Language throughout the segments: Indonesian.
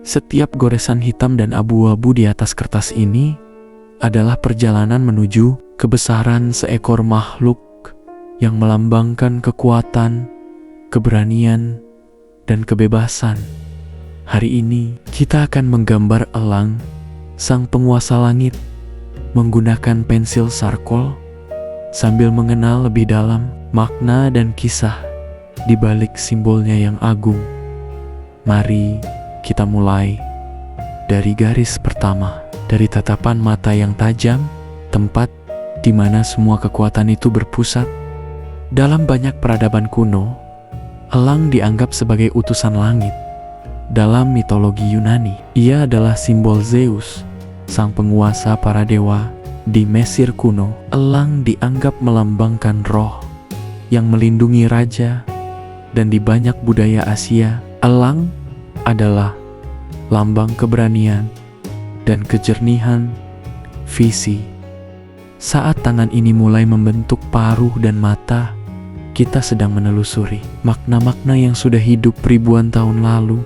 Setiap goresan hitam dan abu-abu di atas kertas ini adalah perjalanan menuju kebesaran seekor makhluk yang melambangkan kekuatan, keberanian, dan kebebasan. Hari ini kita akan menggambar elang, sang penguasa langit, menggunakan pensil charcoal sambil mengenal lebih dalam makna dan kisah di balik simbolnya yang agung. Mari kita mulai dari garis pertama, dari tatapan mata yang tajam, tempat di mana semua kekuatan itu berpusat. Dalam banyak peradaban kuno, elang dianggap sebagai utusan langit. Dalam mitologi Yunani, ia adalah simbol Zeus, sang penguasa para dewa. Di Mesir kuno, elang dianggap melambangkan roh yang melindungi raja, dan di banyak budaya Asia, elang adalah lambang keberanian dan kejernihan visi. Saat tangan ini mulai membentuk paruh dan mata, kita sedang menelusuri makna-makna yang sudah hidup ribuan tahun lalu.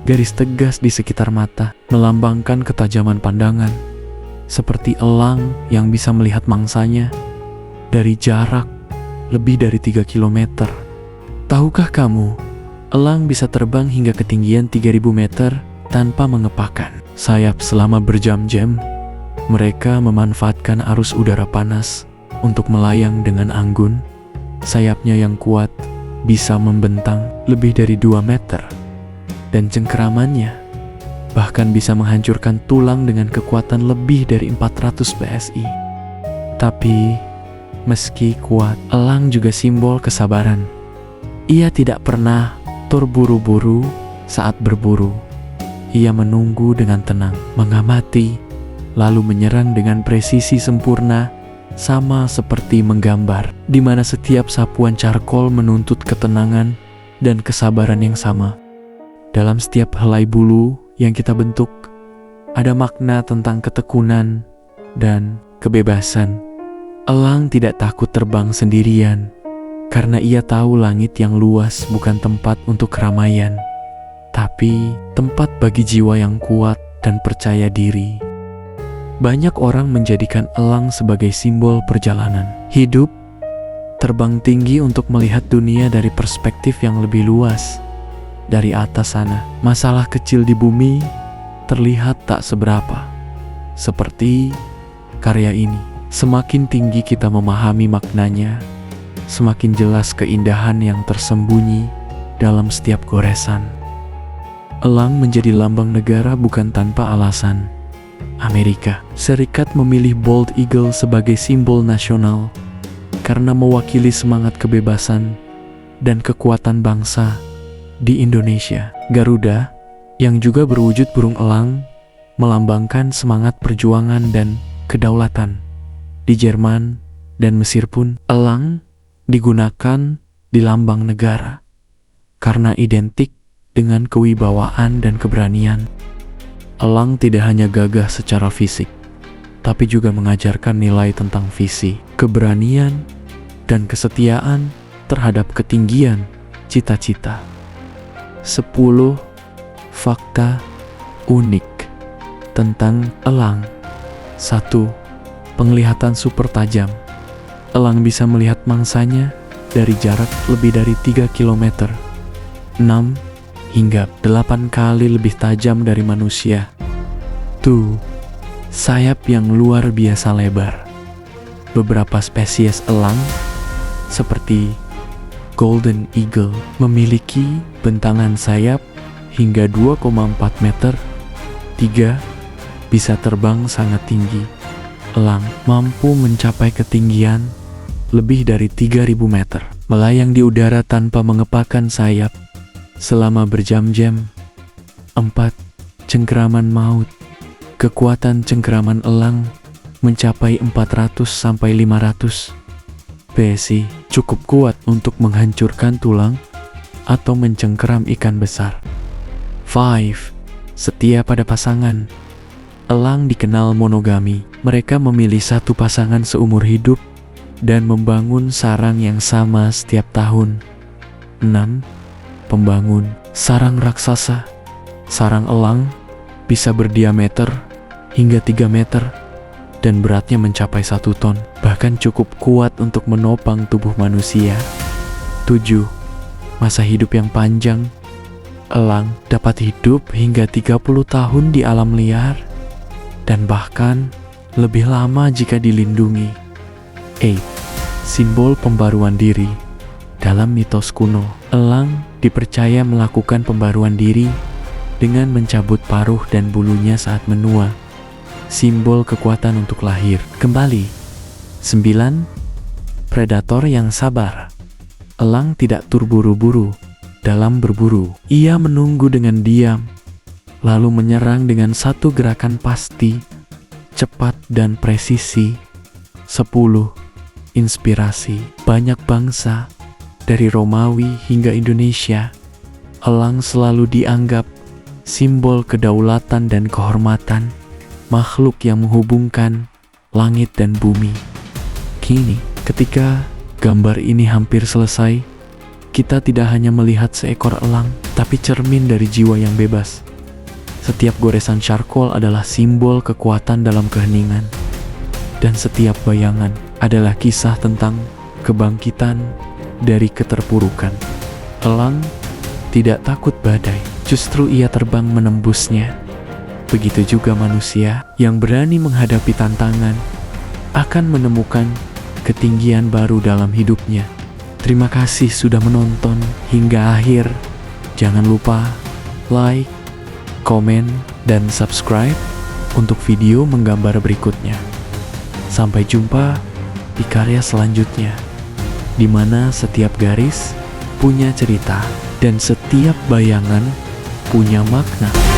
Garis tegas di sekitar mata melambangkan ketajaman pandangan, seperti elang yang bisa melihat mangsanya dari jarak lebih dari 3 km. Tahukah kamu, elang bisa terbang hingga ketinggian 3000 meter tanpa mengepakkan sayap selama berjam-jam. Mereka memanfaatkan arus udara panas untuk melayang dengan anggun. Sayapnya yang kuat bisa membentang lebih dari 2 meter. Dan cengkeramannya bahkan bisa menghancurkan tulang dengan kekuatan lebih dari 400 PSI. Tapi, meski kuat, elang juga simbol kesabaran. Ia tidak pernah terburu-buru saat berburu. Ia menunggu dengan tenang, mengamati, lalu menyerang dengan presisi sempurna, sama seperti menggambar, di mana setiap sapuan charcoal menuntut ketenangan dan kesabaran yang sama. Dalam setiap helai bulu yang kita bentuk, ada makna tentang ketekunan dan kebebasan. Elang tidak takut terbang sendirian, karena ia tahu langit yang luas bukan tempat untuk keramaian, tapi tempat bagi jiwa yang kuat dan percaya diri. Banyak orang menjadikan elang sebagai simbol perjalanan hidup, terbang tinggi untuk melihat dunia dari perspektif yang lebih luas. Dari atas sana, masalah kecil di bumi terlihat tak seberapa. Seperti karya ini, semakin tinggi kita memahami maknanya, semakin jelas keindahan yang tersembunyi dalam setiap goresan. Elang menjadi lambang negara bukan tanpa alasan. Amerika Serikat memilih bald eagle sebagai simbol nasional karena mewakili semangat kebebasan dan kekuatan bangsa. Di Indonesia, Garuda yang juga berwujud burung elang melambangkan semangat perjuangan dan kedaulatan. Di Jerman dan Mesir pun, elang digunakan di lambang negara karena identik dengan kewibawaan dan keberanian. Elang tidak hanya gagah secara fisik, tapi juga mengajarkan nilai tentang visi, keberanian, dan kesetiaan terhadap ketinggian cita-cita. 10 fakta unik tentang elang. 1. Penglihatan super tajam. Elang bisa melihat mangsanya dari jarak lebih dari 3 km. 6 hingga 8 kali lebih tajam dari manusia. 2. Sayap yang luar biasa lebar. Beberapa spesies elang seperti Golden Eagle memiliki bentangan sayap hingga 2,4 meter. 3. Bisa terbang sangat tinggi. Elang mampu mencapai ketinggian lebih dari 3000 meter, melayang di udara tanpa mengepakkan sayap selama berjam-jam. 4. Cengkeraman maut. Kekuatan cengkeraman elang mencapai 400-500 PSI, cukup kuat untuk menghancurkan tulang atau mencengkeram ikan besar. 5. Setia pada pasangan. Elang dikenal monogami. Mereka memilih satu pasangan seumur hidup dan membangun sarang yang sama setiap tahun. 6. Pembangun sarang raksasa. Sarang elang bisa berdiameter hingga 3 meter dan beratnya mencapai 1 ton, bahkan cukup kuat untuk menopang tubuh manusia. 7. Masa hidup yang panjang. Elang dapat hidup hingga 30 tahun di alam liar dan bahkan lebih lama jika dilindungi. 8. Simbol pembaruan diri. Dalam mitos kuno, elang dipercaya melakukan pembaruan diri dengan mencabut paruh dan bulunya saat menua. Simbol kekuatan untuk lahir kembali. 9. Predator yang sabar. Elang tidak terburu-buru dalam berburu. Ia menunggu dengan diam, lalu menyerang dengan satu gerakan pasti, cepat dan presisi. 10. Inspirasi. Banyak bangsa, dari Romawi hingga Indonesia, elang selalu dianggap simbol kedaulatan dan kehormatan, makhluk yang menghubungkan langit dan bumi. Kini, ketika gambar ini hampir selesai, kita tidak hanya melihat seekor elang, tapi cermin dari jiwa yang bebas. Setiap goresan charcoal adalah simbol kekuatan dalam keheningan, dan setiap bayangan adalah kisah tentang kebangkitan dari keterpurukan. Elang tidak takut badai, justru ia terbang menembusnya. Begitu juga manusia yang berani menghadapi tantangan akan menemukan ketinggian baru dalam hidupnya. Terima kasih sudah menonton hingga akhir. Jangan lupa like, komen, dan subscribe untuk video menggambar berikutnya. Sampai jumpa di karya selanjutnya, di mana setiap garis punya cerita dan setiap bayangan punya makna.